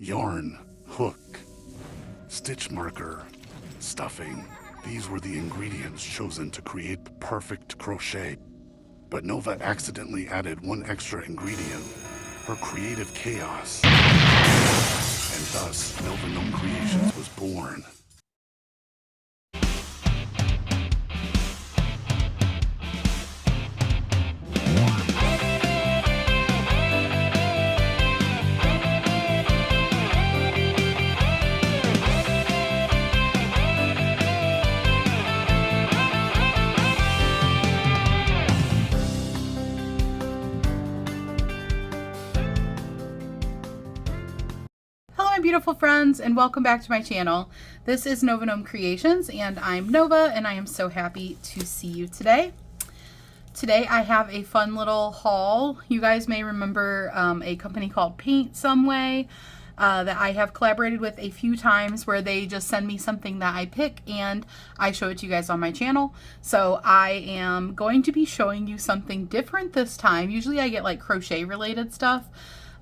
yarn, hook, stitch marker, stuffing. These were the ingredients chosen to create the perfect crochet. But Nova accidentally added one extra ingredient, her creative chaos. And thus, Nova Gnome Creations was born. Beautiful friends, and welcome back to my channel. This is Nova Gnome Creations, and I'm Nova, and I am so happy to see you today. Today I have a fun little haul. You guys may remember a company called paintsomeway that I have collaborated with a few times, where they just send me something that I pick and I show it to you guys on my channel. So I am going to be showing you something different this time. Usually I get like crochet related stuff.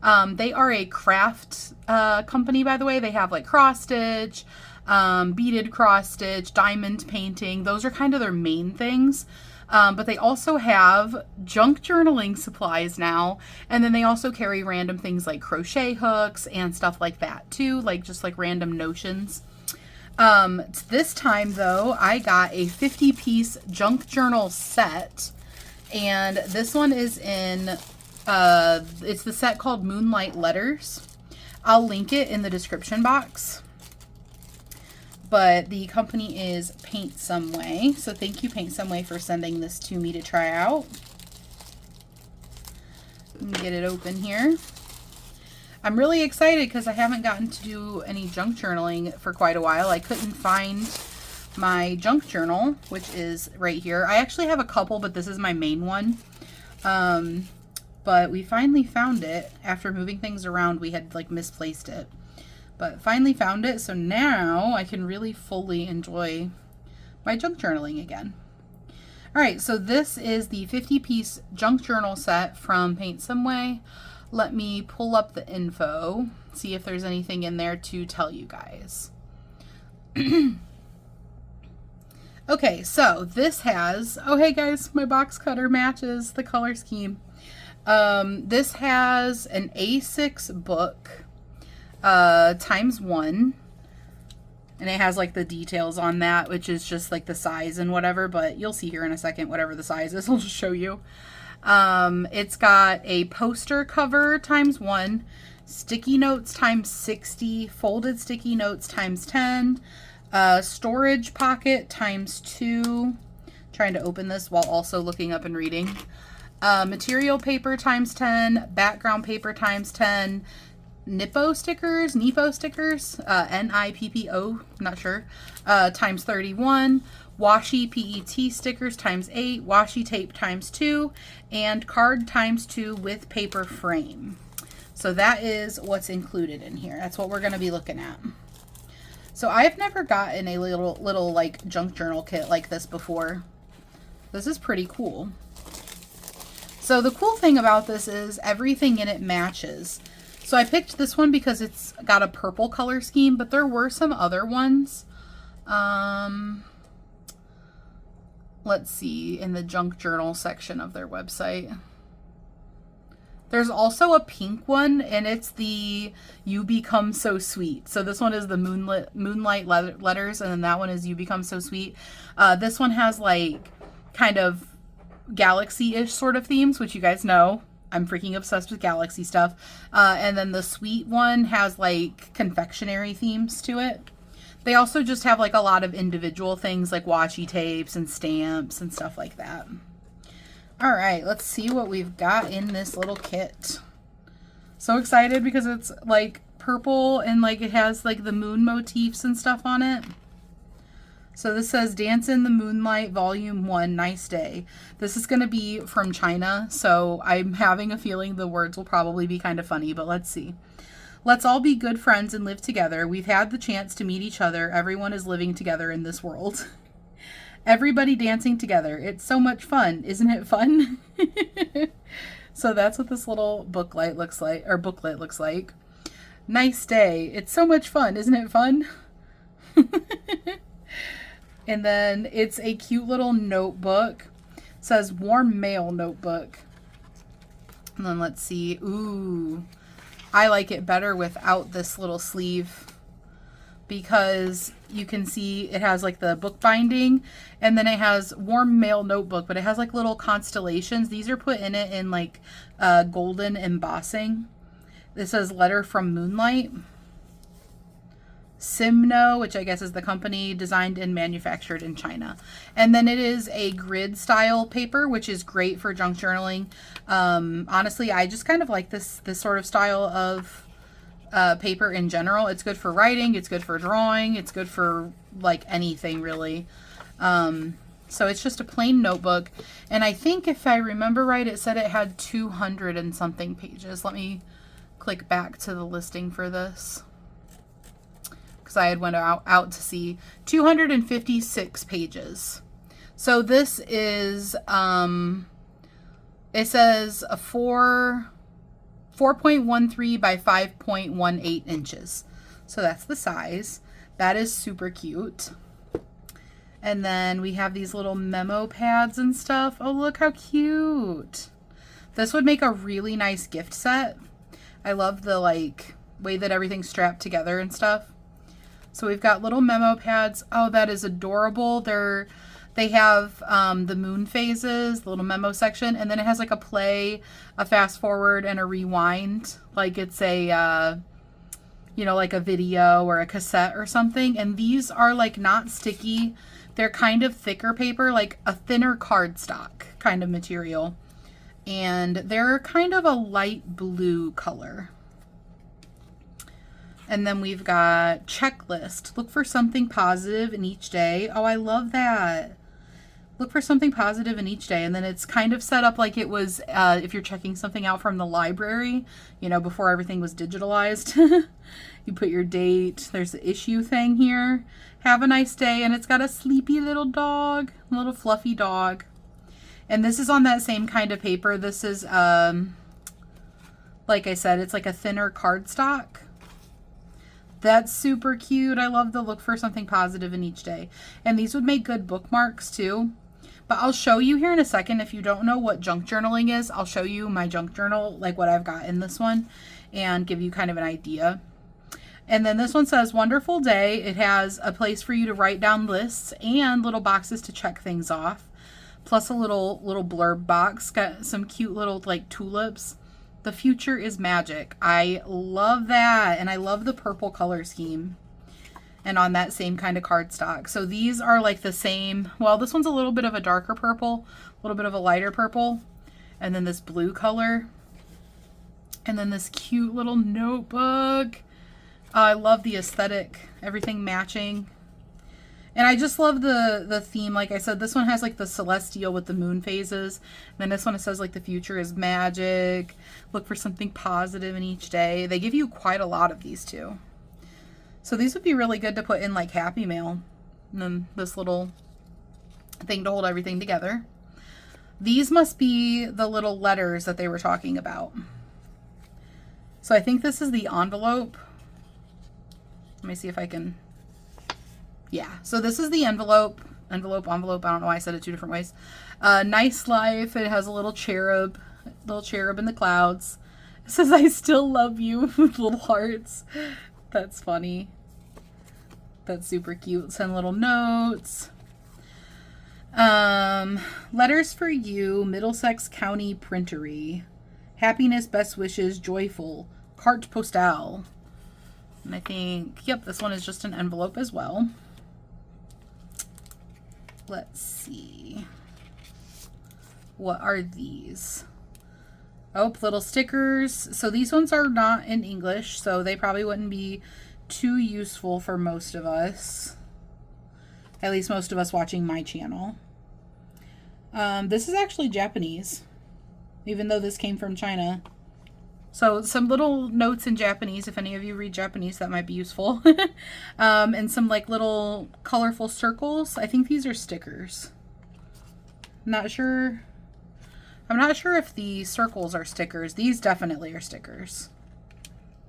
They are a craft company, by the way. They have like cross stitch, beaded cross stitch, diamond painting. Those are kind of their main things. But they also have junk journaling supplies now. And then they also carry random things like crochet hooks and stuff like that too, like just like random notions. This time though, I got a 50-piece junk journal set, and this one is in it's the set called Moonlight Letters. I'll link it in the description box. But the company is paintsomeway. So thank you, paintsomeway, for sending this to me to try out. Let me get it open here. I'm really excited because I haven't gotten to do any junk journaling for quite a while. I couldn't find my junk journal, which is right here. I actually have a couple, but this is my main one. But we finally found it. After moving things around, we had like misplaced it. But finally found it, so now I can really fully enjoy my junk journaling again. Alright, so this is the 50-piece junk journal set from paintsomeway. Let me pull up the info, see if there's anything in there to tell you guys. Okay, so this has, oh hey guys, my box cutter matches the color scheme. This has an A6 book, ×1, and it has like the details on that, which is just like the size and whatever, but you'll see here in a second, whatever the size is, I'll just show you. It's got a poster cover ×1, sticky notes ×60, folded sticky notes ×10, storage pocket ×2, trying to open this while also looking up and reading. Material paper ×10, background paper ×10, Nippo stickers, N-I-P-P-O, not sure, ×31, washi PET stickers ×8, washi tape ×2, and card ×2 with paper frame. So that is what's included in here. That's what we're going to be looking at. So I've never gotten a little like junk journal kit like this before. This is pretty cool. So the cool thing about this is everything in it matches. So I picked this one because it's got a purple color scheme, but there were some other ones. Let's see, in the junk journal section of their website. There's also a pink one, and it's the You Become So Sweet. So this one is the Moonlight Letters, and then that one is You Become So Sweet. This one has like kind of galaxy-ish sort of themes, which you guys know I'm freaking obsessed with galaxy stuff. And then the sweet one has like confectionery themes to it. They also just have like a lot of individual things like washi tapes and stamps and stuff like that. All right, let's see what we've got in this little kit. So excited because it's like purple and like it has like the moon motifs and stuff on it. So this says Dance in the Moonlight Volume 1, Nice Day. This is going to be from China, so I'm having a feeling the words will probably be kind of funny, but let's see. Let's all be good friends and live together. We've had the chance to meet each other. Everyone is living together in this world. Everybody dancing together. It's so much fun. Isn't it fun? So that's what this little booklet looks like, Nice day. It's so much fun. Isn't it fun? And then it's a cute little notebook. It says warm mail notebook. And then let's see. Ooh, I like it better without this little sleeve, because you can see it has like the book binding, and then it has warm mail notebook, but it has like little constellations. These are put in it in like golden embossing. This says letter from Moonlight. Simno, which I guess is the company, designed and manufactured in China. And then it is a grid style paper, which is great for junk journaling. Honestly, I just kind of like this sort of style of paper in general. It's good for writing, it's good for drawing, it's good for like anything really. So it's just a plain notebook, and I think if I remember right, it said it had 200 and something pages. Let me click back to the listing for this, because I had went out to see 256 pages. So this is it says a 4.13 by 5.18 inches. So that's the size. That is super cute. And then we have these little memo pads and stuff. Oh, look how cute. This would make a really nice gift set. I love the like way that everything's strapped together and stuff. So we've got little memo pads. Oh, that is adorable. They have the moon phases, the little memo section, and then it has like a play, a fast forward, and a rewind. Like it's a, you know, like a video or a cassette or something. And these are like not sticky. They're kind of thicker paper, like a thinner cardstock kind of material. And they're kind of a light blue color. And then we've got checklist. Look for something positive in each day. Oh, I love that. Look for something positive in each day. And then it's kind of set up like it was if you're checking something out from the library, you know, before everything was digitalized. You put your date. There's the issue thing here. Have a nice day. And it's got a sleepy little dog, a little fluffy dog. And this is on that same kind of paper. This is, like I said, it's like a thinner cardstock. That's super cute. I love the look for something positive in each day. And these would make good bookmarks too. But I'll show you here in a second. If you don't know what junk journaling is, I'll show you my junk journal, like what I've got in this one, and give you kind of an idea. And then this one says, wonderful day. It has a place for you to write down lists and little boxes to check things off. Plus a little blurb box. Got some cute little like tulips. The future is magic. I love that. And I love the purple color scheme. And on that same kind of cardstock. So these are like the same. Well, this one's a little bit of a darker purple, a little bit of a lighter purple, and then this blue color. And then this cute little notebook. I love the aesthetic, everything matching. And I just love the theme. Like I said, this one has like the celestial with the moon phases. And then this one, it says like the future is magic. Look for something positive in each day. They give you quite a lot of these too. So these would be really good to put in like Happy Mail. And then this little thing to hold everything together. These must be the little letters that they were talking about. So I think this is the envelope. Let me see if I can... Yeah, so this is the envelope. Envelope. I don't know why I said it two different ways. Nice life. It has a little cherub in the clouds. It says, I still love you, with little hearts. That's funny. That's super cute. Send little notes. Letters for you, Middlesex County Printery. Happiness, best wishes, joyful. Carte postale. And I think, yep, this one is just an envelope as well. Let's see. What are these? Oh, little stickers. So these ones are not in English, so they probably wouldn't be too useful for most of us. At least most of us watching my channel. This is actually Japanese, even though this came from China. So some little notes in Japanese, if any of you read Japanese, that might be useful. And some like little colorful circles. I think these are stickers. I'm not sure if the circles are stickers. These definitely are stickers.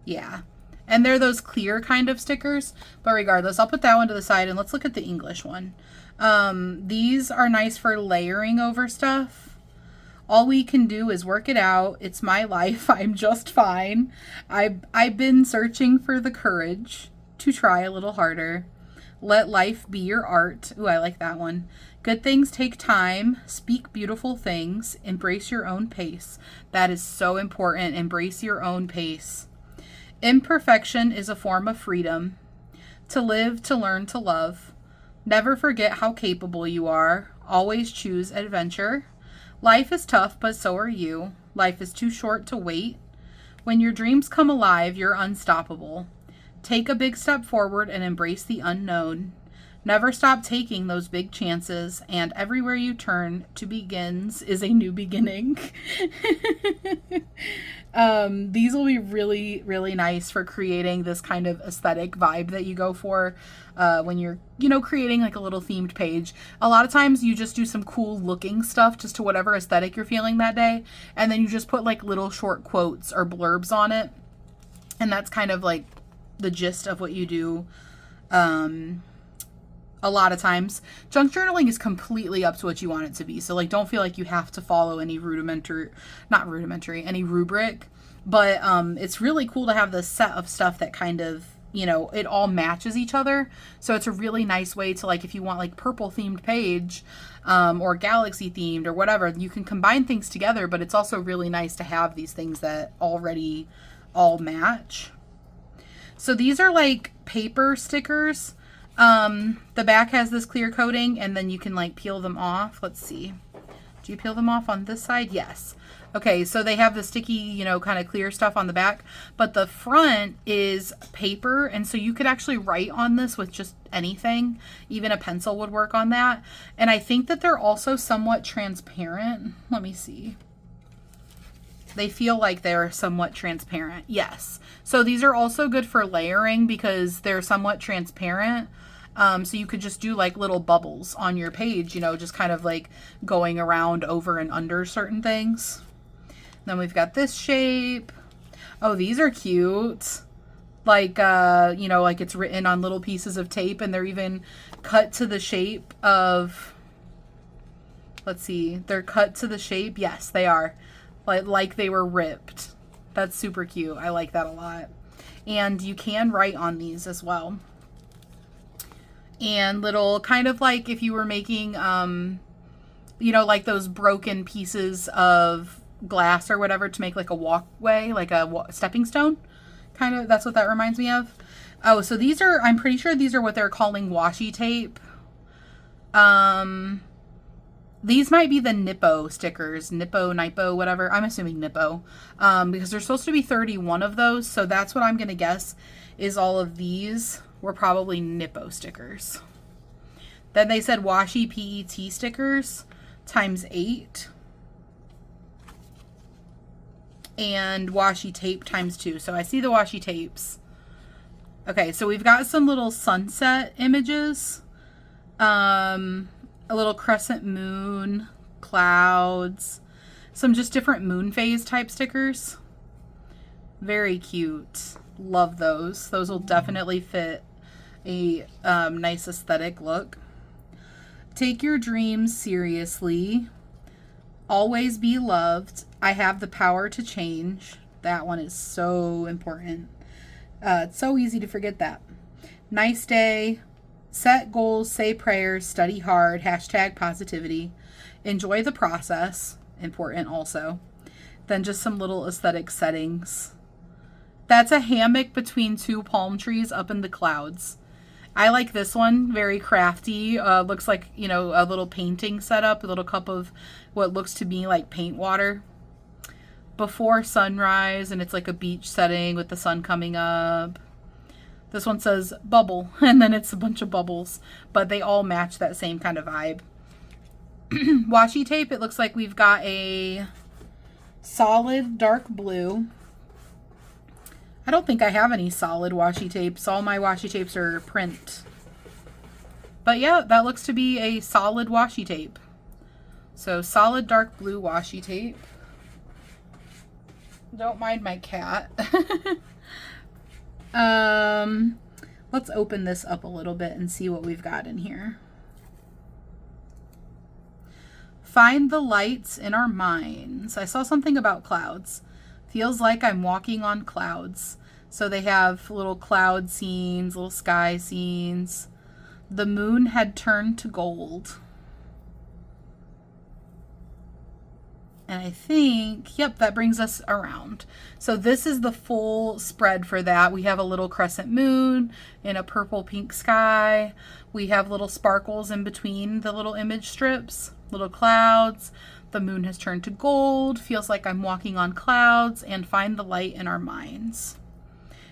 Yeah. And they're those clear kind of stickers. But regardless, I'll put that one to the side and let's look at the English one. These are nice for layering over stuff. All we can do is work it out. It's my life. I'm just fine. I've been searching for the courage to try a little harder. Let life be your art. Ooh, I like that one. Good things take time. Speak beautiful things. Embrace your own pace. That is so important. Embrace your own pace. Imperfection is a form of freedom. To live, to learn, to love. Never forget how capable you are. Always choose adventure. Life is tough, but so are you. Life is too short to wait. When your dreams come alive, you're unstoppable. Take a big step forward and embrace the unknown. Never stop taking those big chances, and everywhere you turn to begins is a new beginning. These will be really, really nice for creating this kind of aesthetic vibe that you go for when you're, creating like a little themed page. A lot of times you just do some cool looking stuff just to whatever aesthetic you're feeling that day, and then you just put like little short quotes or blurbs on it, and that's kind of like the gist of what you do. A lot of times junk journaling is completely up to what you want it to be. So like, don't feel like you have to follow any any rubric, but it's really cool to have this set of stuff that kind of, it all matches each other. So it's a really nice way to, like, if you want like purple themed page, or galaxy themed or whatever, you can combine things together, but it's also really nice to have these things that already all match. So these are like paper stickers. The back has this clear coating, and then you can like peel them off. Let's see. Do you peel them off on this side? Yes. Okay, so they have the sticky, kind of clear stuff on the back, but the front is paper, and so you could actually write on this with just anything. Even a pencil would work on that. And I think that they're also somewhat transparent. Let me see. They feel like they're somewhat transparent. Yes. So these are also good for layering because they're somewhat transparent. So you could just do like little bubbles on your page, just kind of like going around over and under certain things. Then we've got this shape. Oh, these are cute. Like, like it's written on little pieces of tape, and they're even cut to the shape of, let's see, they're cut to the shape. Yes, they are. Like they were ripped. That's super cute. I like that a lot. And you can write on these as well. And little, kind of like if you were making, like those broken pieces of glass or whatever to make like a walkway, like a stepping stone. Kind of, that's what that reminds me of. Oh, so these are, I'm pretty sure these are what they're calling washi tape. These might be the Nippo stickers. Nippo, whatever. I'm assuming Nippo. Because there's supposed to be 31 of those. So that's what I'm going to guess is all of these were probably Nippo stickers. Then they said washi PET stickers times 8. And washi tape times 2. So I see the washi tapes. Okay, so we've got some little sunset images. A little crescent moon, clouds, some just different moon phase type stickers. Very cute. Love those. Those will definitely fit a nice aesthetic look. Take your dreams seriously. Always be loved. I have the power to change. That one is so important. It's so easy to forget that. Nice day. Set goals, say prayers, study hard, #positivity. Enjoy the process. Important also. Then just some little aesthetic settings. That's a hammock between 2 palm trees up in the clouds. I like this one. Very crafty. Looks like, a little painting setup. A little cup of what looks to be like paint water. Before sunrise, and it's like a beach setting with the sun coming up. This one says bubble, and then it's a bunch of bubbles, but they all match that same kind of vibe. Washi tape, it looks like we've got a solid dark blue. I don't think I have any solid washi tapes. All my washi tapes are print. But yeah, that looks to be a solid washi tape. So solid dark blue washi tape. Don't mind my cat. Let's open this up a little bit and see what we've got in here. Find the lights in our minds. I saw something about clouds. Feels like I'm walking on clouds. So they have little cloud scenes, little sky scenes. The moon had turned to gold. And I think, yep, that brings us around. So this is the full spread for that. We have a little crescent moon in a purple pink sky. We have little sparkles in between the little image strips, little clouds. The moon has turned to gold. Feels like I'm walking on clouds, and find the light in our minds.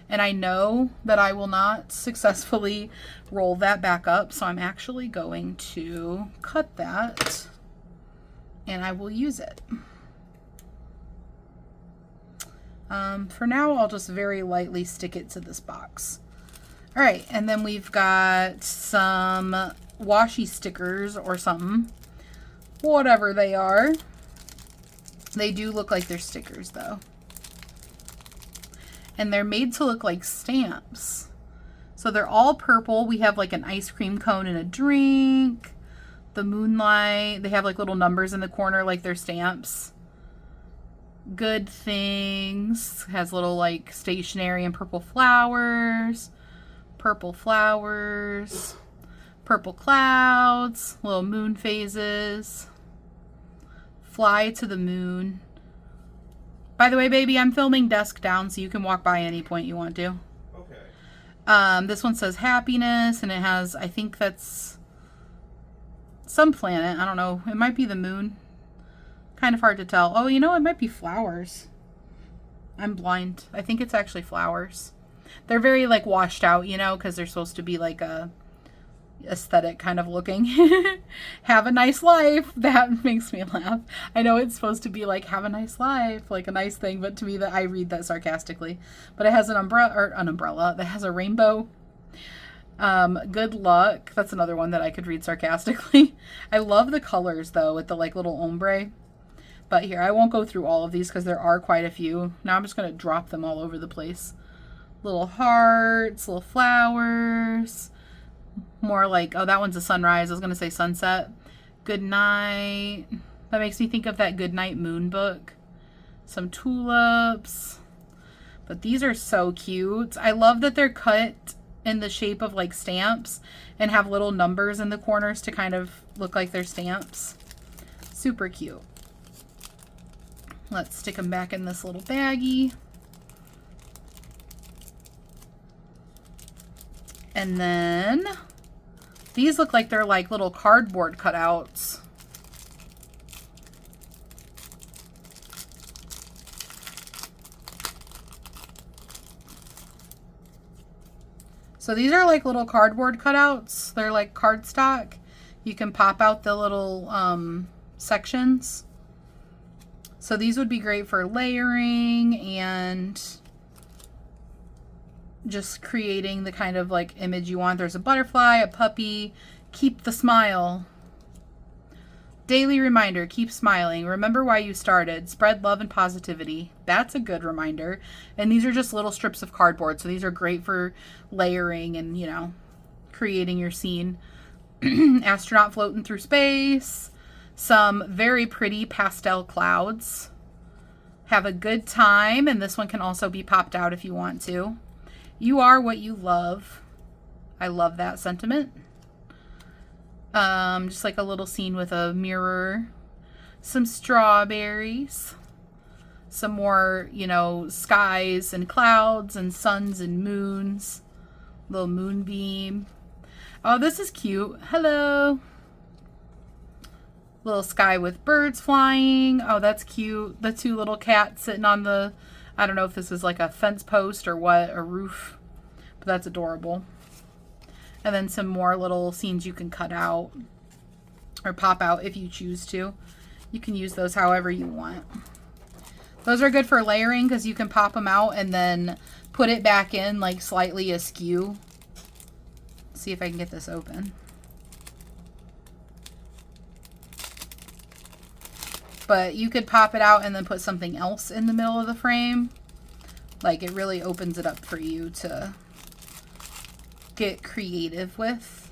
And I know that I will not successfully roll that back up, so I'm actually going to cut that and I will use it. For now, I'll just very lightly stick it to this box. All right, and then we've got some washi stickers or something. Whatever they are. They do look like they're stickers, though. And they're made to look like stamps. So they're all purple. We have like an ice cream cone and a drink. The moonlight. They have like little numbers in the corner like they're stamps. Good things. Has little like stationery and purple flowers. Purple flowers. Purple clouds. Little moon phases. Fly to the moon. By the way, baby, I'm filming desk down so you can walk by any point you want to. Okay. This one says happiness, and it has, I think that's some planet. I don't know. It might be the moon. Kind of hard to tell. Oh, you know, it might be flowers. I'm blind. I think it's actually flowers. They're very, like, washed out, you know, because they're supposed to be, like, a aesthetic kind of looking. Have a nice life. That makes me laugh. I know it's supposed to be like have a nice life, like a nice thing, but to me that I read that sarcastically. But it has an umbrella that has a rainbow. Good luck. That's another one that I could read sarcastically. I love the colors though with the like little ombre. But here, I won't go through all of these because there are quite a few. Now I'm just going to drop them all over the place. Little hearts, little flowers. More like, oh, that one's a sunrise. I was going to say sunset. Good night. That makes me think of that Good Night Moon book. Some tulips. But these are so cute. I love that they're cut in the shape of like stamps and have little numbers in the corners to kind of look like they're stamps. Super cute. Let's stick them back in this little baggie. And then these look like they're like little cardboard cutouts. So these are like little cardboard cutouts. They're like cardstock. You can pop out the little sections. So these would be great for layering and just creating the kind of like image you want. There's a butterfly, a puppy. Keep the smile. Daily reminder, keep smiling. Remember why you started. Spread love and positivity. That's a good reminder. And these are just little strips of cardboard. So these are great for layering and, you know, creating your scene. Astronaut floating through space. Some very pretty pastel clouds. Have a good time. And this one can also be popped out if you want to. You are what you love. I love that sentiment. Just like a little scene with a mirror. Some strawberries. Some more, you know, skies and clouds and suns and moons. Little moonbeam. Oh, this is cute. Hello. Little sky with birds flying. Oh, that's cute. The two little cats sitting on the, I don't know if this is like a fence post or what, a roof. But that's adorable. And then some more little scenes you can cut out or pop out if you choose to. You can use those however you want. Those are good for layering because you can pop them out and then put it back in like slightly askew. See if I can get this open. But you could pop it out and then put something else in the middle of the frame. Like, it really opens it up for you to get creative with.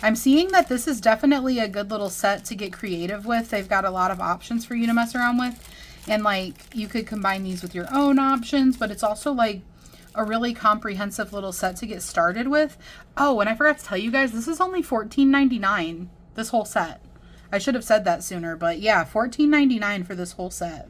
I'm seeing that this is definitely a good little set to get creative with. They've got a lot of options for you to mess around with. And like, you could combine these with your own options, but it's also like a really comprehensive little set to get started with. Oh, and I forgot to tell you guys, this is only $14.99, this whole set. I should have said that sooner, but yeah, $14.99 for this whole set.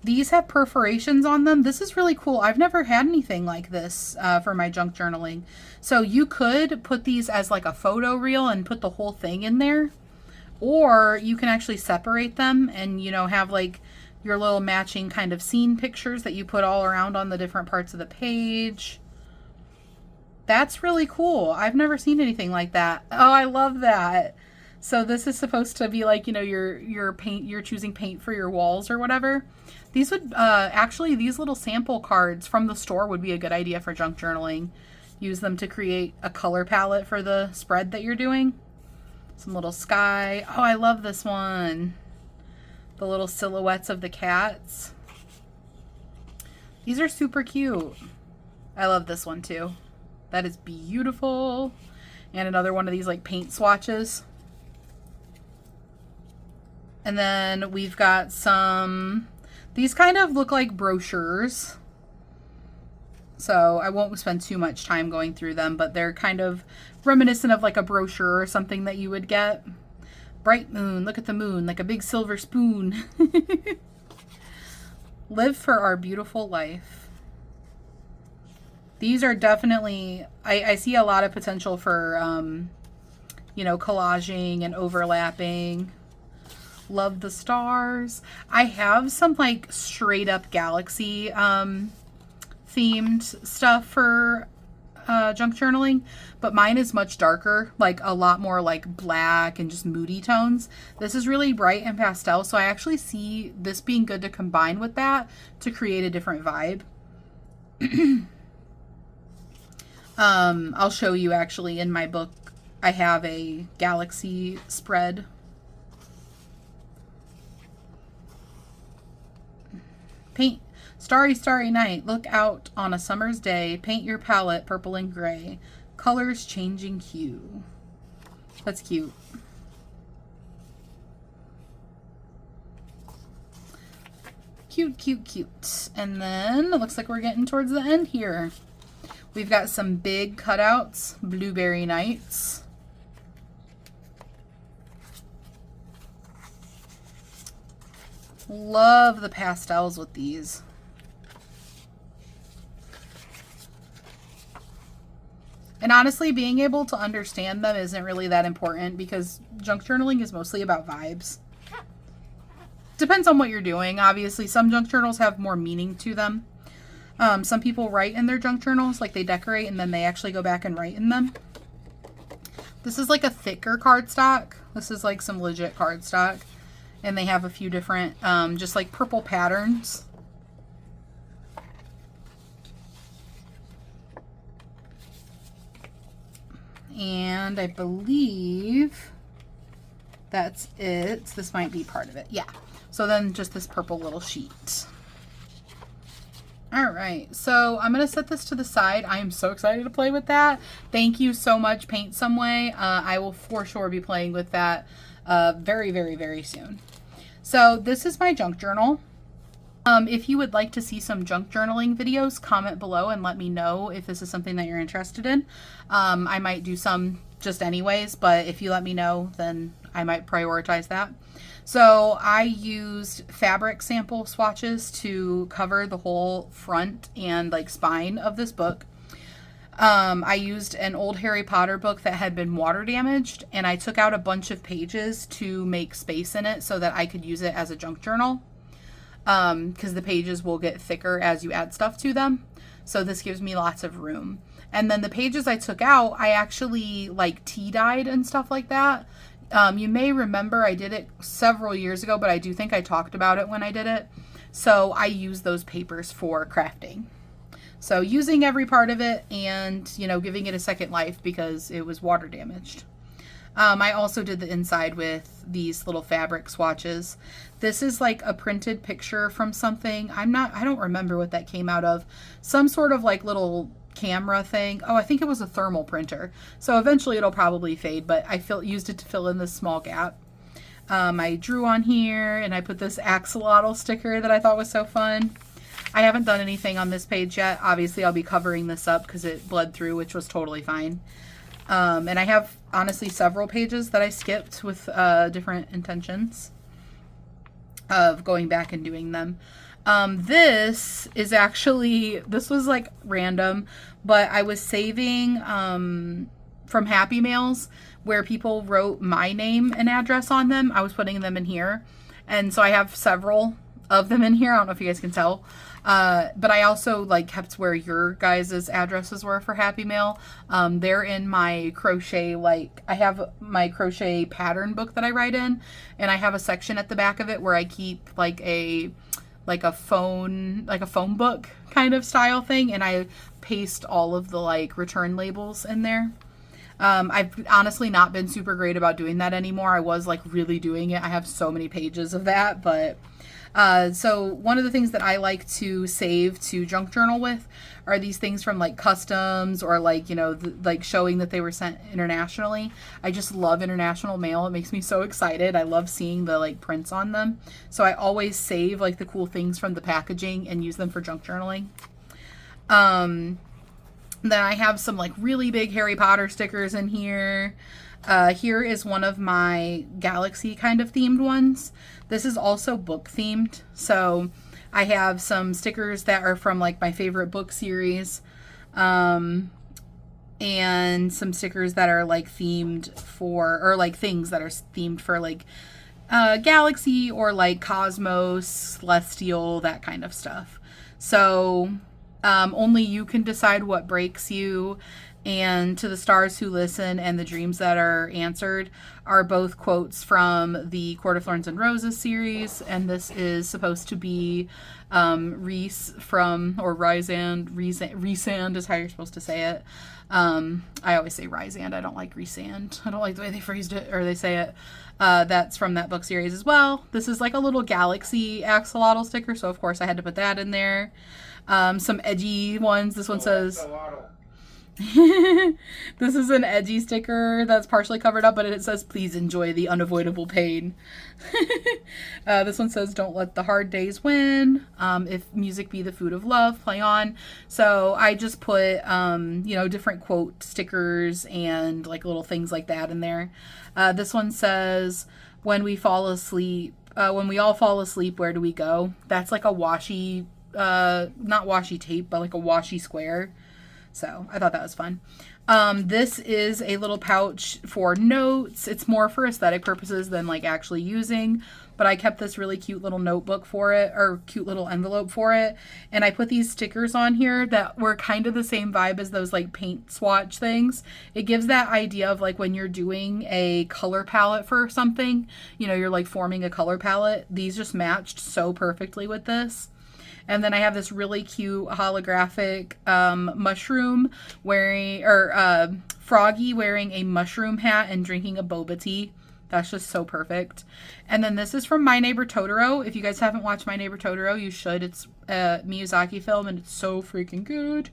These have perforations on them. This is really cool. I've never had anything like this for my junk journaling. So you could put these as like a photo reel and put the whole thing in there. Or you can actually separate them and, you know, have like your little matching kind of scene pictures that you put all around on the different parts of the page. That's really cool. I've never seen anything like that. Oh, I love that. So this is supposed to be like, you know, your paint, you're choosing paint for your walls or whatever. These would, actually, these little sample cards from the store would be a good idea for junk journaling. Use them to create a color palette for the spread that you're doing. Some little sky. Oh, I love this one. The little silhouettes of the cats. These are super cute. I love this one too. That is beautiful. And another one of these like paint swatches. And then we've got some, these kind of look like brochures. So I won't spend too much time going through them, but they're kind of reminiscent of like a brochure or something that you would get. Bright moon, look at the moon, like a big silver spoon. Live for our beautiful life. These are definitely, I see a lot of potential for, you know, collaging and overlapping. Love the stars. I have some like straight up galaxy themed stuff for junk journaling, but mine is much darker, like a lot more like black and just moody tones. This is really bright and pastel, so I actually see this being good to combine with that to create a different vibe. I'll show you actually in my book. I have a galaxy spread. Paint. Starry, starry night, look out on a summer's day, paint your palette purple and gray, colors changing hue. That's cute. Cute, cute, cute. And then it looks like we're getting towards the end here. We've got some big cutouts, blueberry nights. Love the pastels with these. And honestly, being able to understand them isn't really that important because junk journaling is mostly about vibes. Depends on what you're doing. Obviously, some junk journals have more meaning to them. Some people write in their junk journals, like they decorate and then they actually go back and write in them. This is like a thicker cardstock. This is like some legit cardstock. And they have a few different, just like purple patterns. And I believe that's it. This might be part of it. Yeah. So then just this purple little sheet. All right. So I'm going to set this to the side. I am so excited to play with that. Thank you so much, paintsomeway. I will for sure be playing with that very, very, very soon. So this is my junk journal. If you would like to see some junk journaling videos, comment below and let me know if this is something that you're interested in. I might do some just anyways, but if you let me know, then I might prioritize that. So I used fabric sample swatches to cover the whole front and like spine of this book. I used an old Harry Potter book that had been water damaged, and I took out a bunch of pages to make space in it so that I could use it as a junk journal. Because the pages will get thicker as you add stuff to them. So this gives me lots of room. And then the pages I took out, I actually like tea dyed and stuff like that. You may remember I did it several years ago, but I do think I talked about it when I did it. So I use those papers for crafting. So using every part of it and, you know, giving it a second life because it was water damaged. I also did the inside with these little fabric swatches. This is like a printed picture from something. I don't remember what that came out of. Some sort of like little camera thing. Oh, I think it was a thermal printer. So eventually it'll probably fade, but I used it to fill in this small gap. I drew on here, and I put this axolotl sticker that I thought was so fun. I haven't done anything on this page yet. Obviously, I'll be covering this up because it bled through, which was totally fine. And I have, honestly, several pages that I skipped with different intentions of going back and doing them. This was like random, but I was saving from Happy Mails where people wrote my name and address on them. I was putting them in here. And so I have several of them in here. I don't know if you guys can tell. But I also like kept where your guys' addresses were for Happy Mail. They're in my crochet, I have my crochet pattern book that I write in, and I have a section at the back of it where I keep like a phone book kind of style thing, and I paste all of the like return labels in there. I've honestly not been super great about doing that anymore. I was like really doing it. I have so many pages of that, but so one of the things that I like to save to junk journal with are these things from like customs or like, like showing that they were sent internationally. I just love international mail. It makes me so excited. I love seeing the like prints on them. So I always save like the cool things from the packaging and use them for junk journaling. Then I have some like really big Harry Potter stickers in here. Here is one of my galaxy kind of themed ones. This is also book themed. So I have some stickers that are from like my favorite book series. And some stickers that are like themed for, or like things that are themed for like galaxy or like cosmos, celestial, that kind of stuff. So only you can decide what breaks you. And To the Stars Who Listen and The Dreams That Are Answered are both quotes from the Court of Thorns and Roses series. And this is supposed to be Rhys Rhysand is how you're supposed to say it. I always say Rhysand. I don't like Rhysand. I don't like the way they phrased it or they say it. That's from that book series as well. This is like a little galaxy axolotl sticker. So of course I had to put that in there. Some edgy ones. This one says... This is an edgy sticker that's partially covered up, but it says, "Please enjoy the unavoidable pain." This one says, "Don't let the hard days win. If music be the food of love, play on." So I just put, different quote stickers and like little things like that in there. This one says, when we all fall asleep, where do we go? That's like a washi, not washi tape, but like a washi square. So I thought that was fun. This is a little pouch for notes. It's more for aesthetic purposes than like actually using, but I kept this really cute little notebook for it, or cute little envelope for it. And I put these stickers on here that were kind of the same vibe as those like paint swatch things. It gives that idea of like when you're doing a color palette for something, you're like forming a color palette. These just matched so perfectly with this. And then I have this really cute holographic mushroom froggy wearing a mushroom hat and drinking a boba tea. That's just so perfect. And then this is from My Neighbor Totoro. If you guys haven't watched My Neighbor Totoro, you should. It's a Miyazaki film and it's so freaking good.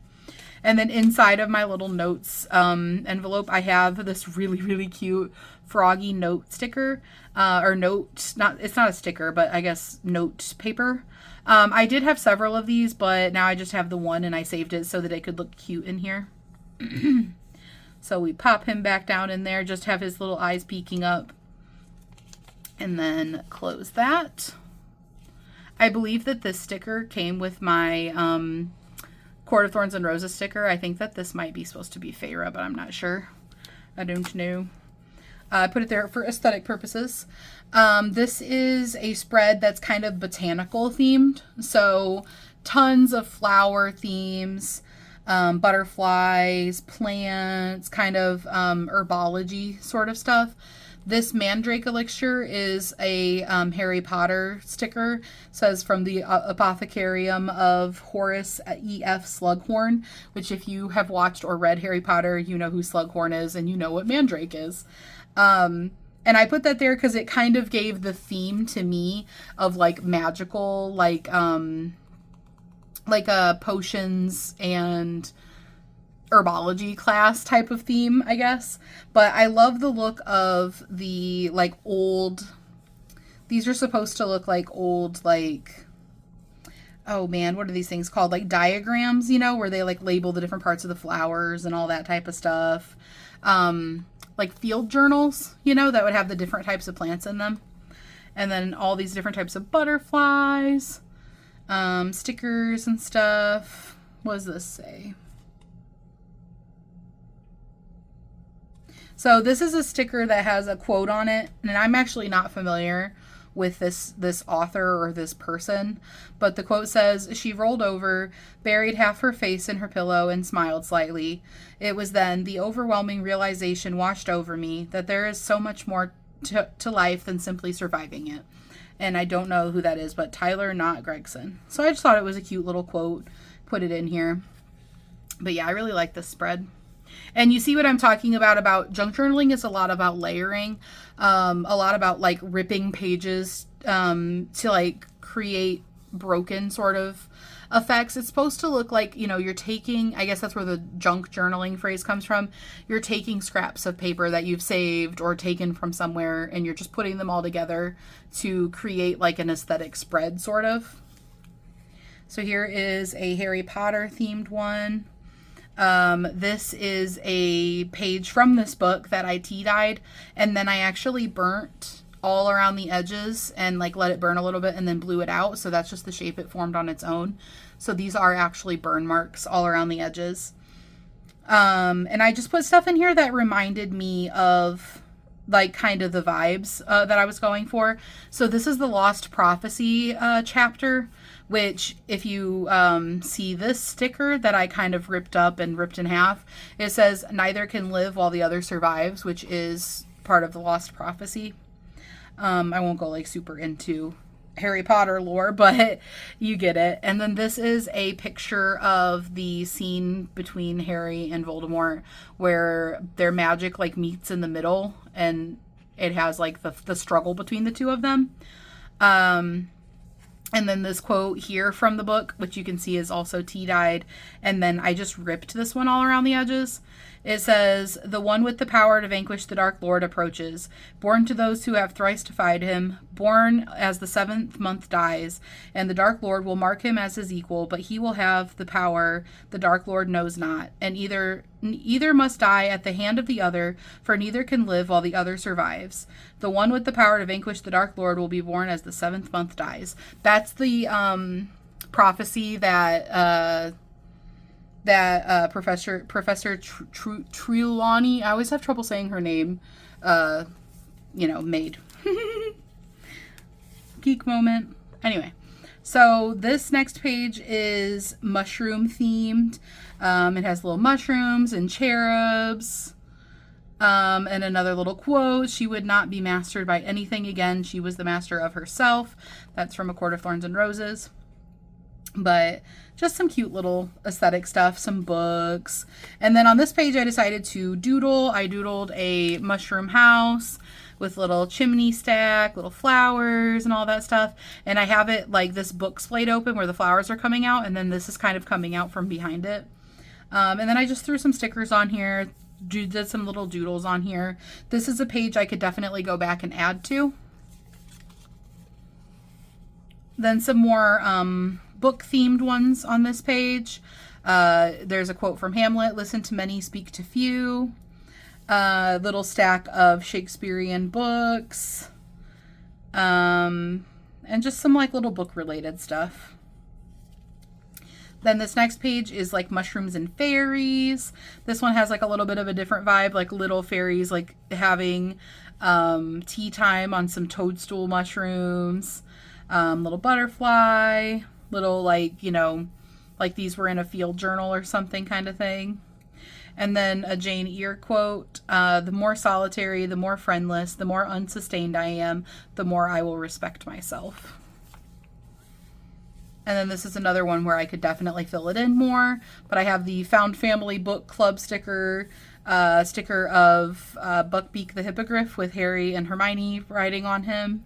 And then inside of my little notes envelope, I have this really, really cute froggy note sticker. It's not a sticker, but I guess note paper. I did have several of these, but now I just have the one and I saved it so that it could look cute in here. So we pop him back down in there, just have his little eyes peeking up, and then close that. I believe that this sticker came with my Court of Thorns and Roses sticker. I think that this might be supposed to be Feyre, but I'm not sure. I don't know. I put it there for aesthetic purposes. This is a spread that's kind of botanical themed. So tons of flower themes, butterflies, plants, kind of herbology sort of stuff. This Mandrake elixir is a Harry Potter sticker. It says from the Apothecarium of Horace E.F. Slughorn, which if you have watched or read Harry Potter, you know who Slughorn is and you know what Mandrake is. And I put that there because it kind of gave the theme to me of like magical, like potions and herbology class type of theme, I guess. But I love the look of the like old, these are supposed to look like old, like, oh man, what are these things called? Like diagrams, you know, where they like label the different parts of the flowers and all that type of stuff. Like field journals, you know, that would have the different types of plants in them. And then all these different types of butterflies, stickers and stuff. What does this say? So this is a sticker that has a quote on it, and I'm actually not familiar with this author or this person, but the quote says, "She rolled over, buried half her face in her pillow, and smiled slightly. It was then the overwhelming realization washed over me that there is so much more to life than simply surviving it." And I don't know who that is, but Tyler Not Gregson. So I just thought it was a cute little quote, put it in here. But yeah, I really like this spread. And you see what I'm talking about junk journaling is a lot about layering, a lot about like ripping pages to like create broken sort of effects. It's supposed to look like, you know, you're taking, I guess that's where the junk journaling phrase comes from. You're taking scraps of paper that you've saved or taken from somewhere and you're just putting them all together to create like an aesthetic spread sort of. So here is a Harry Potter themed one. This is a page from this book that I tea dyed, and then I actually burnt all around the edges and like let it burn a little bit and then blew it out. So that's just the shape it formed on its own. So these are actually burn marks all around the edges. And I just put stuff in here that reminded me of like kind of the vibes that I was going for. So this is the Lost Prophecy chapter, which if you see this sticker that I kind of ripped up and ripped in half, it says neither can live while the other survives, which is part of the Lost Prophecy. I won't go like super into Harry Potter lore, but you get it. And then this is a picture of the scene between Harry and Voldemort where their magic like meets in the middle and it has like the struggle between the two of them. And then this quote here from the book, which you can see is also tea dyed. And then I just ripped this one all around the edges. It says, "The one with the power to vanquish the Dark Lord approaches, born to those who have thrice defied him, born as the 7th month dies, and the Dark Lord will mark him as his equal, but he will have the power the Dark Lord knows not, and either must die at the hand of the other, for neither can live while the other survives. The one with the power to vanquish the Dark Lord will be born as the 7th month dies." That's the prophecy that Professor Trelawney, I always have trouble saying her name, made. Geek moment. Anyway, so this next page is mushroom themed. It has little mushrooms and cherubs. And another little quote, "She would not be mastered by anything again. She was the master of herself." That's from A Court of Thorns and Roses. But just some cute little aesthetic stuff, some books. And then on this page, I decided to doodle. I doodled a mushroom house with little chimney stack, little flowers and all that stuff. And I have it like this book splayed open where the flowers are coming out. And then this is kind of coming out from behind it. And then I just threw some stickers on here, did some little doodles on here. This is a page I could definitely go back and add to. Then some more book themed ones on this page. There's a quote from Hamlet, "Listen to many, speak to few." Little stack of Shakespearean books. And just some like little book related stuff. Then this next page is like mushrooms and fairies. This one has like a little bit of a different vibe, like little fairies like having tea time on some toadstool mushrooms. Little butterfly, little like, like these were in a field journal or something kind of thing. And then a Jane Eyre quote, the more solitary, the more friendless, the more unsustained I am, the more I will respect myself. And then this is another one where I could definitely fill it in more, but I have the Found Family Book Club sticker, sticker of Buckbeak the Hippogriff with Harry and Hermione riding on him.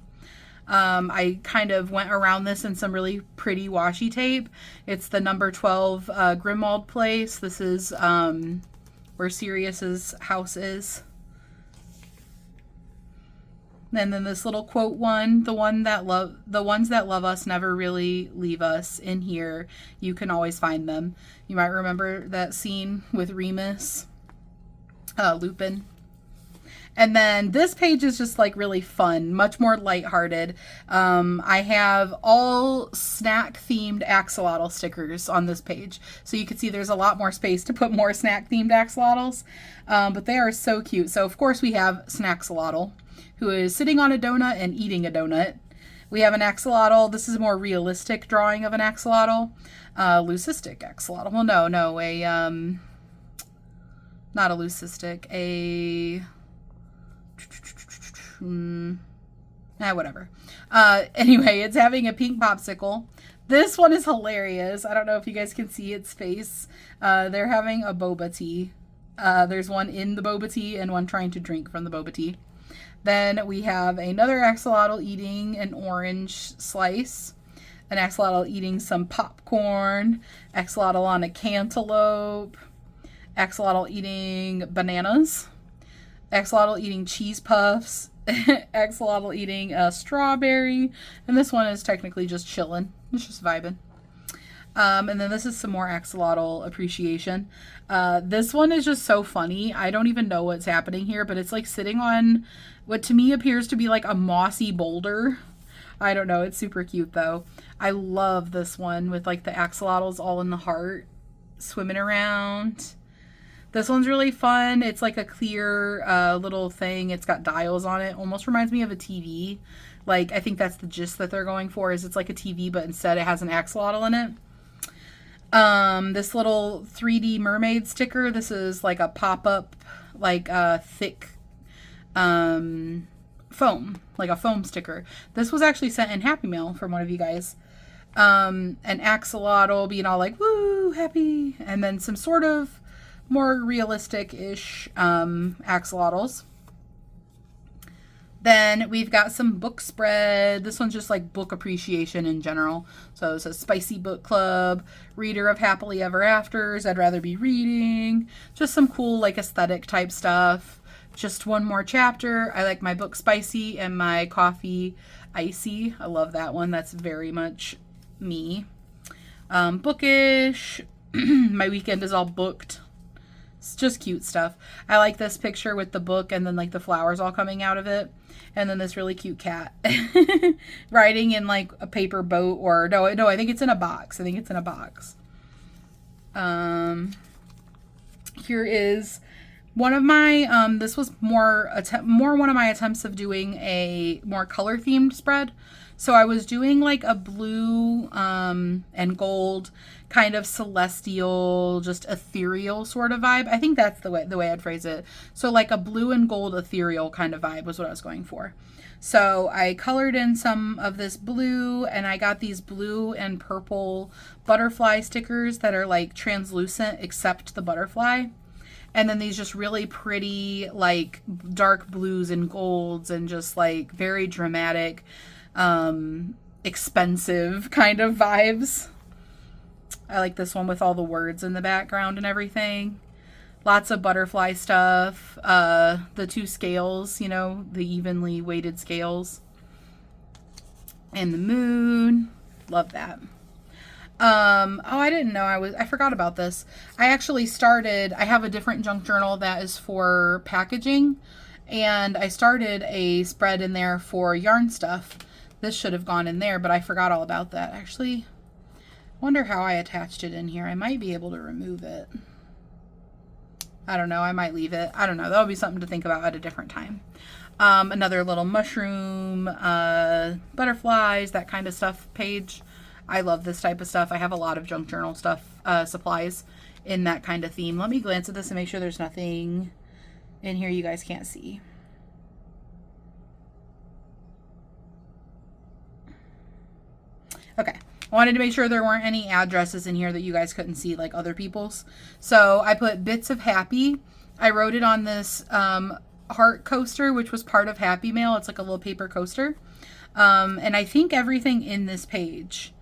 I kind of went around this in some really pretty washi tape. It's the number 12 Grimmauld Place. This is where Sirius's house is. And then this little quote one, the ones that love us never really leave us. In here, you can always find them. You might remember that scene with Remus, Lupin. And then this page is just like really fun, much more lighthearted. I have all snack themed axolotl stickers on this page. So you can see there's a lot more space to put more snack themed axolotls. But they are so cute. So of course we have Snaxolotl, who is sitting on a donut and eating a donut. We have an axolotl. This is a more realistic drawing of an axolotl. Leucistic axolotl. Well, no, not a leucistic, whatever. Anyway, it's having a pink popsicle. This one is hilarious. I don't know if you guys can see its face. They're having a boba tea. There's one in the boba tea and one trying to drink from the boba tea. Then we have another axolotl eating an orange slice, an axolotl eating some popcorn, axolotl on a cantaloupe, axolotl eating bananas, axolotl eating cheese puffs, axolotl eating a strawberry, and this one is technically just chilling. It's just vibing. And then this is some more axolotl appreciation. This one is just so funny. I don't even know what's happening here, but it's like sitting on what to me appears to be like a mossy boulder. I don't know. It's super cute though. I love this one with like the axolotls all in the heart swimming around. This one's really fun. It's like a clear little thing. It's got dials on it. Almost reminds me of a TV. Like, I think that's the gist that they're going for, is it's like a TV, but instead it has an axolotl in it. This little 3D mermaid sticker. This is like a pop-up, like thick foam, like a foam sticker. This was actually sent in Happy Mail from one of you guys. An axolotl being all like, woo, happy. And then some sort of more realistic-ish axolotls. Then we've got some book spread. This one's just like book appreciation in general. So it says Spicy Book Club, reader of Happily Ever Afters, I'd rather be reading. Just some cool like aesthetic type stuff. Just one more chapter. I like my book spicy and my coffee icy. I love that one. That's very much me. Bookish. My weekend is all booked. It's just cute stuff. I like this picture with the book and then like the flowers all coming out of it. And then this really cute cat riding in like a paper boat, or no, I think it's in a box. Here is one of my, this was more one of my attempts of doing a more color themed spread. So I was doing like a blue and gold kind of celestial, just ethereal sort of vibe. I think that's the way I'd phrase it. So like a blue and gold ethereal kind of vibe was what I was going for. So I colored in some of this blue, and I got these blue and purple butterfly stickers that are like translucent except the butterfly. And then these just really pretty like dark blues and golds and just like very dramatic, expensive kind of vibes. I like this one with all the words in the background and everything. Lots of butterfly stuff. The two scales, you know, the evenly weighted scales. And the moon. Love that. Oh, I didn't know I forgot about this. I have a different junk journal that is for packaging. And I started a spread in there for yarn stuff. This should have gone in there, but I forgot all about that. Actually, wonder how I attached it in here. I might be able to remove it. I don't know. I might leave it. I don't know. That'll be something to think about at a different time. Another little mushroom, butterflies, that kind of stuff page. I love this type of stuff. I have a lot of junk journal stuff, supplies in that kind of theme. Let me glance at this and make sure there's nothing in here you guys can't see. Okay. I wanted to make sure there weren't any addresses in here that you guys couldn't see like other people's. So I put Bits of Happy. I wrote it on this heart coaster, which was part of Happy Mail. It's like a little paper coaster. And I think everything in this page,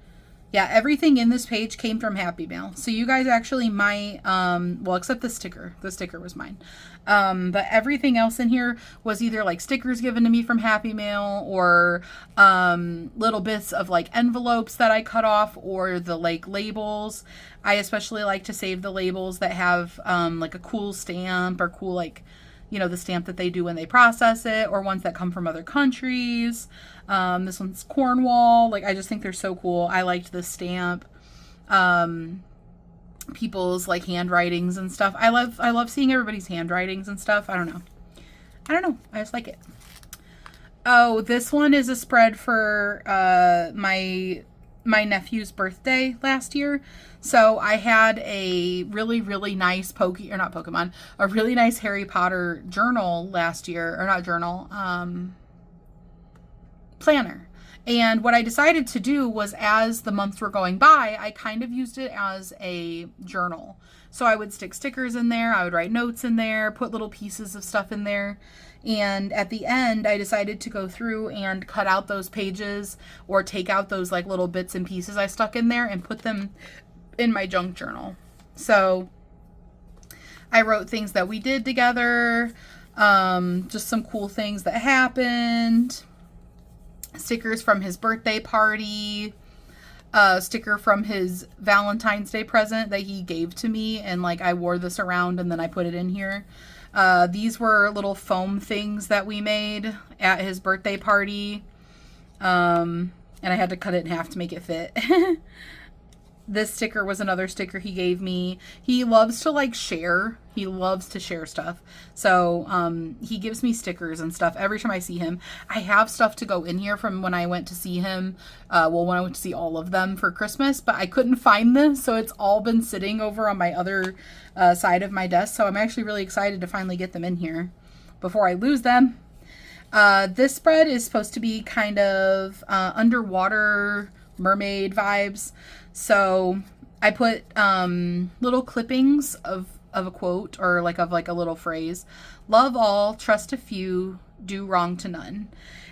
yeah, everything in this page came from Happy Mail. So you guys actually might, well, except the sticker. The sticker was mine. But everything else in here was either like stickers given to me from Happy Mail or little bits of like envelopes that I cut off, or the like labels. I especially like to save the labels that have like a cool stamp or cool, like, you know, the stamp that they do when they process it, or ones that come from other countries. This one's Cornwall. Like, I just think they're so cool. I liked this stamp. People's like handwritings and stuff. I love seeing everybody's handwritings and stuff. I don't know. I just like it. Oh, this one is a spread for my nephew's birthday last year. So I had a really, really nice a really nice Harry Potter journal last year, or not journal, planner. And what I decided to do was, as the months were going by, I kind of used it as a journal. So I would stick stickers in there, I would write notes in there, put little pieces of stuff in there. And at the end, I decided to go through and cut out those pages or take out those like little bits and pieces I stuck in there and put them in my junk journal. So I wrote things that we did together, just some cool things that happened, stickers from his birthday party, a sticker from his Valentine's Day present that he gave to me, and like I wore this around and then I put it in here. These were little foam things that we made at his birthday party, and I had to cut it in half to make it fit. This sticker was another sticker he gave me. He loves to like share. He loves to share stuff. So he gives me stickers and stuff every time I see him. I have stuff to go in here from when I went to see him. When I went to see all of them for Christmas, but I couldn't find this. So it's all been sitting over on my other side of my desk. So I'm actually really excited to finally get them in here before I lose them. This spread is supposed to be kind of underwater mermaid vibes. So I put little clippings of a quote, or like of like a little phrase. Love all, trust a few, do wrong to none.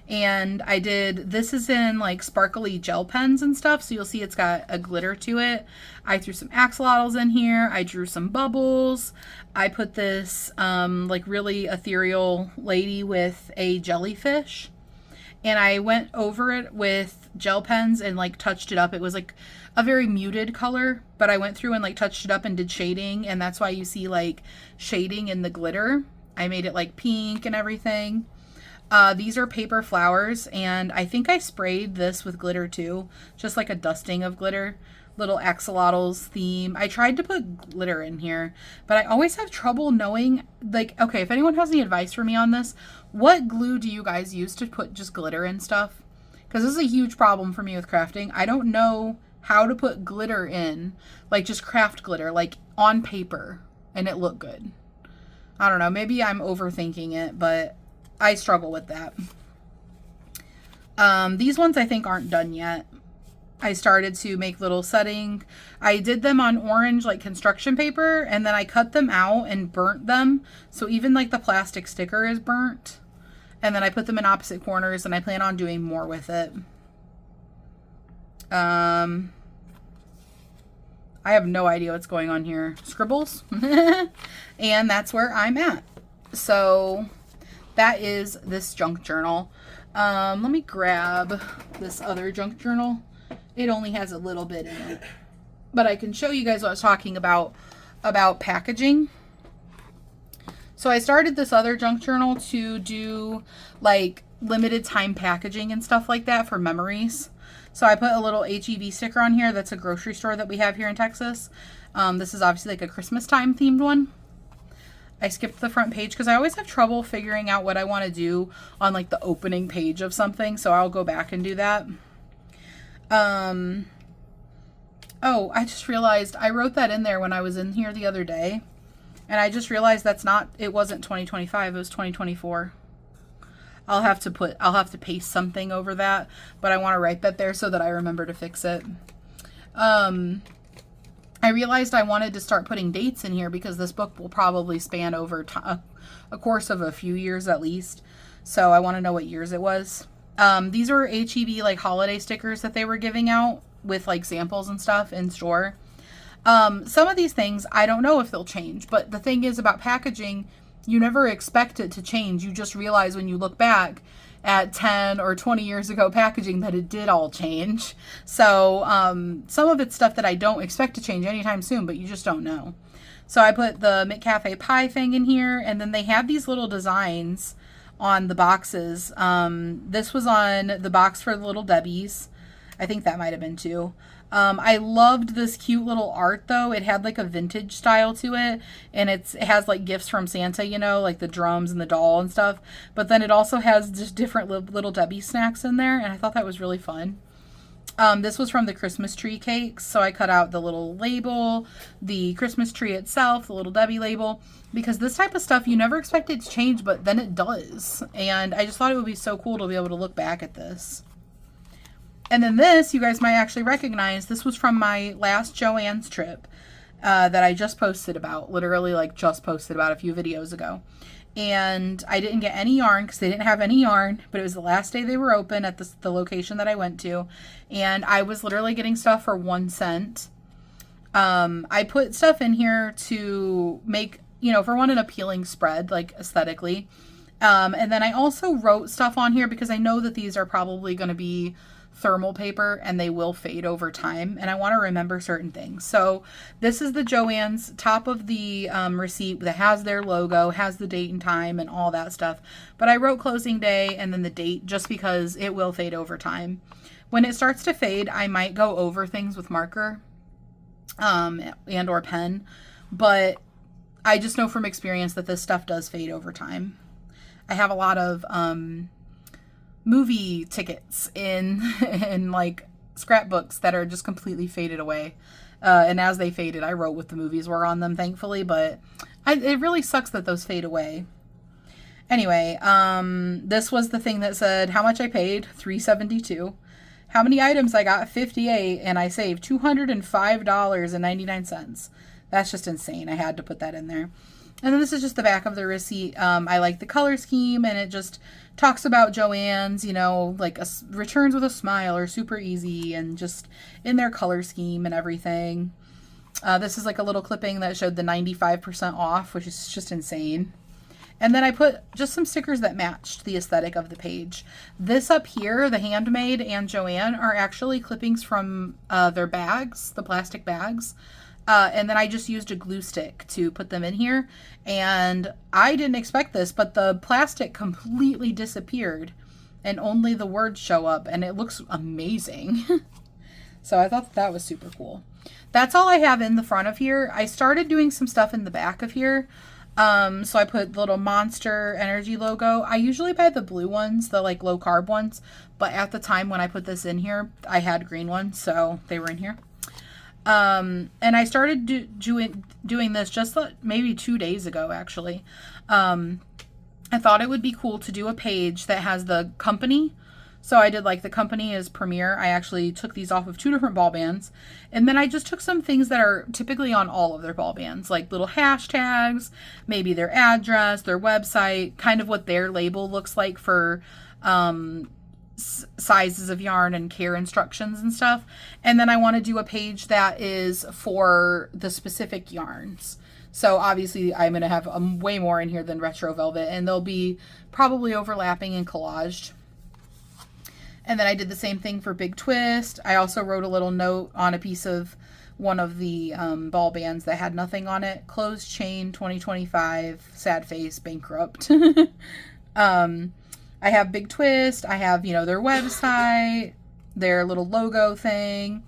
And I did, this is in like sparkly gel pens and stuff. So you'll see it's got a glitter to it. I threw some axolotls in here. I drew some bubbles. I put this like really ethereal lady with a jellyfish. And I went over it with gel pens and like touched it up. It was like a very muted color, but I went through and like touched it up and did shading. And that's why you see like shading in the glitter. I made it like pink and everything. These are paper flowers, and I think I sprayed this with glitter too. Just like a dusting of glitter. Little axolotls theme. I tried to put glitter in here, but I always have trouble knowing, like, okay, if anyone has any advice for me on this, what glue do you guys use to put just glitter in stuff? Because this is a huge problem for me with crafting. I don't know how to put glitter in, like just craft glitter, like on paper, and it looked good. I don't know, maybe I'm overthinking it, but I struggle with that. These ones I think aren't done yet. I started to make little setting. I did them on orange like construction paper, and then I cut them out and burnt them. So even like the plastic sticker is burnt. And then I put them in opposite corners, and I plan on doing more with it. I have no idea what's going on here. Scribbles. And that's where I'm at. So that is this junk journal. Let me grab this other junk journal. It only has a little bit in it, but I can show you guys what I was talking about packaging. So I started this other junk journal to do like limited time packaging and stuff like that for memories. So I put a little HEB sticker on here. That's a grocery store that we have here in Texas. This is obviously like a Christmas time themed one. I skipped the front page because I always have trouble figuring out what I want to do on like the opening page of something. So I'll go back and do that. Oh, I just realized I wrote that in there when I was in here the other day. And I just realized it wasn't 2025, it was 2024. I'll have to paste something over that, but I want to write that there so that I remember to fix it. I realized I wanted to start putting dates in here because this book will probably span over a course of a few years at least. So I want to know what years it was. These were HEB like holiday stickers that they were giving out with like samples and stuff in store. Some of these things, I don't know if they'll change, but the thing is about packaging, you never expect it to change. You just realize when you look back at 10 or 20 years ago packaging that it did all change. So some of it's stuff that I don't expect to change anytime soon, but you just don't know. So I put the McCafe pie thing in here, and then they had these little designs on the boxes. This was on the box for the Little Debbie's. I think that might have been too. I loved this cute little art though. It had like a vintage style to it, and it has like gifts from Santa, you know, like the drums and the doll and stuff. But then it also has just different Little Debbie snacks in there, and I thought that was really fun. This was from the Christmas tree cakes, so I cut out the little label, the Christmas tree itself, the Little Debbie label, because this type of stuff you never expect it to change, but then it does. And I just thought it would be so cool to be able to look back at this. And then this, you guys might actually recognize, this was from my last Joann's trip that I just posted about, literally like just posted about a few videos ago. And I didn't get any yarn because they didn't have any yarn, but it was the last day they were open at the location that I went to. And I was literally getting stuff for 1 cent. I put stuff in here to make, you know, for one, an appealing spread, like aesthetically. And then I also wrote stuff on here because I know that these are probably going to be thermal paper and they will fade over time, and I want to remember certain things. So this is the Joann's top of the receipt that has their logo, has the date and time and all that stuff, but I wrote closing day and then the date just because it will fade over time. When it starts to fade, I might go over things with marker and or pen, but I just know from experience that this stuff does fade over time. I have a lot of movie tickets in like scrapbooks that are just completely faded away, and as they faded I wrote what the movies were on them, thankfully, but it really sucks that those fade away. Anyway, this was the thing that said how much I paid, $3.72, how many items I got, 58, and I saved $205.99. That's just insane. I had to put that in there. And then this is just the back of the receipt. I like the color scheme, and it just talks about Joann's, you know, like returns with a smile or super easy, and just in their color scheme and everything. This is like a little clipping that showed the 95% off, which is just insane. And then I put just some stickers that matched the aesthetic of the page. This up here, the Handmade and Joann, are actually clippings from their bags, the plastic bags. And then I just used a glue stick to put them in here. And I didn't expect this, but the plastic completely disappeared and only the words show up, and it looks amazing. So I thought that was super cool. That's all I have in the front of here. I started doing some stuff in the back of here. So I put the little Monster Energy logo. I usually buy the blue ones, the like low carb ones, but at the time when I put this in here, I had green ones, so they were in here. And I started doing this just maybe 2 days ago, actually. I thought it would be cool to do a page that has the company. So I did like the company is Premiere. I actually took these off of 2 different ball bands. And then I just took some things that are typically on all of their ball bands, like little hashtags, maybe their address, their website, kind of what their label looks like for, sizes of yarn and care instructions and stuff. And then I want to do a page that is for the specific yarns. So obviously I'm going to have way more in here than Retro Velvet, and they'll be probably overlapping and collaged. And then I did the same thing for Big Twist. I also wrote a little note on a piece of one of the ball bands that had nothing on it. Closed chain 2025, sad face, bankrupt. I have Big Twist. I have, you know, their website, their little logo thing.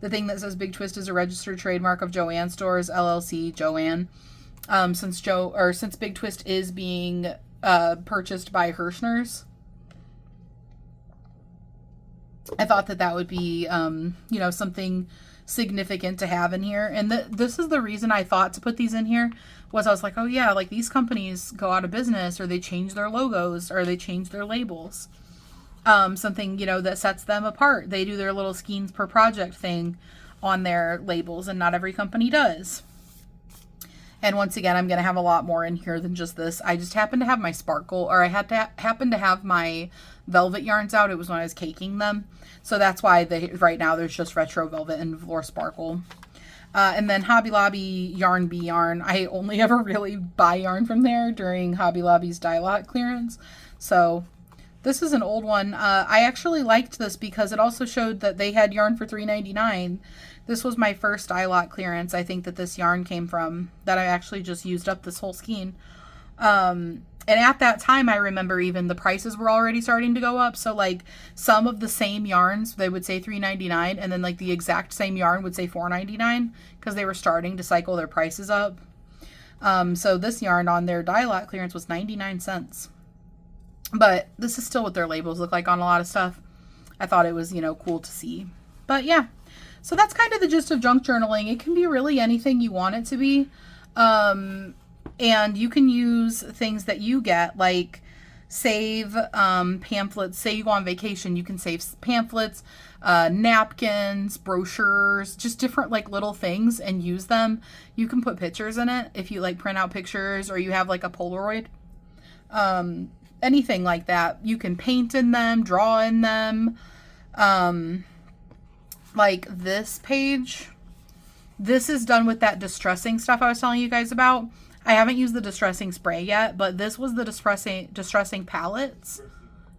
The thing that says Big Twist is a registered trademark of Joann Stores, LLC, Joann. Since Big Twist is being purchased by Hirschner's, I thought that would be, you know, something significant to have in here. And this is the reason I thought to put these in here, was I was like, oh yeah, like these companies go out of business, or they change their logos, or they change their labels. Something, you know, that sets them apart. They do their little skeins per project thing on their labels, and not every company does. And once again, I'm going to have a lot more in here than just this. I just happened to have my sparkle, or I happened to have my velvet yarns out. It was when I was caking them. So that's why right now there's just retro velvet and velour sparkle. And then Hobby Lobby Yarn Bee yarn. I only ever really buy yarn from there during Hobby Lobby's dye lot clearance. So this is an old one. I actually liked this because it also showed that they had yarn for $3.99. This was my first dye lot clearance, I think, that this yarn came from, that I actually just used up this whole skein. And at that time, I remember even the prices were already starting to go up. So like some of the same yarns, they would say $3.99, and then like the exact same yarn would say $4.99, because they were starting to cycle their prices up. So this yarn on their dye lot clearance was 99 cents. But this is still what their labels look like on a lot of stuff. I thought it was, you know, cool to see. But yeah, so that's kind of the gist of junk journaling. It can be really anything you want it to be. And you can use things that you get, like save pamphlets. Say you go on vacation, you can save pamphlets, napkins, brochures, just different like little things, and use them. You can put pictures in it if you like print out pictures, or you have like a Polaroid. Anything like that. You can paint in them, draw in them. Like this page, this is done with that distressing stuff I was telling you guys about. I haven't used the distressing spray yet, but this was the distressing palettes.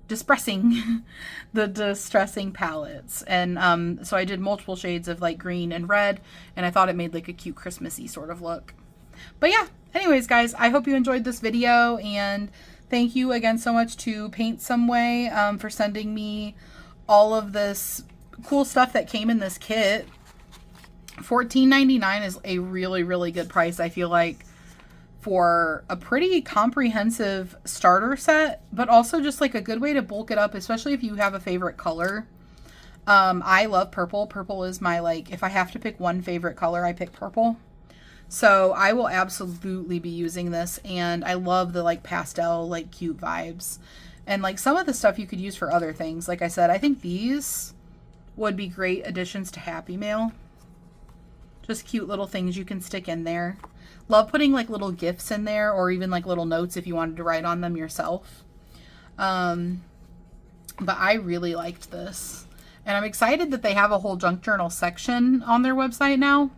The distressing palettes. And so I did multiple shades of like green and red, and I thought it made like a cute Christmassy sort of look. But yeah, anyways guys, I hope you enjoyed this video, and thank you again so much to paintsomeway for sending me all of this cool stuff that came in this kit. $14.99 is a really, really good price, I feel like, for a pretty comprehensive starter set, but also just like a good way to bulk it up, especially if you have a favorite color. I love purple. Purple is my, like, if I have to pick one favorite color, I pick purple. So I will absolutely be using this, and I love the like pastel, like cute vibes. And like some of the stuff you could use for other things. Like I said, I think these would be great additions to Happy Mail. Just cute little things you can stick in there. Love putting like little gifts in there, or even like little notes if you wanted to write on them yourself. But I really liked this. And I'm excited that they have a whole junk journal section on their website now.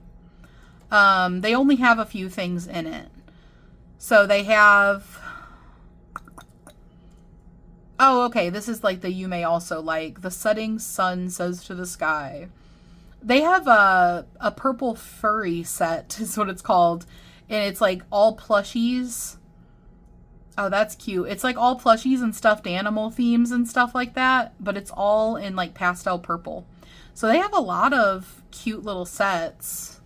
They only have a few things in it. So they have... Oh, okay. This is like the You May Also Like. The Setting Sun Says to the Sky. They have a purple furry set, is what it's called. And it's like all plushies. Oh, that's cute. It's like all plushies and stuffed animal themes and stuff like that. But it's all in like pastel purple. So they have a lot of cute little sets.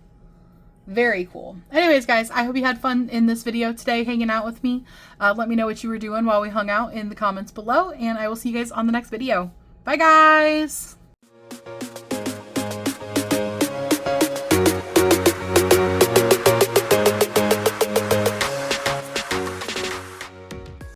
Very cool. Anyways, guys, I hope you had fun in this video today hanging out with me. Let me know what you were doing while we hung out in the comments below, and I will see you guys on the next video. Bye, guys!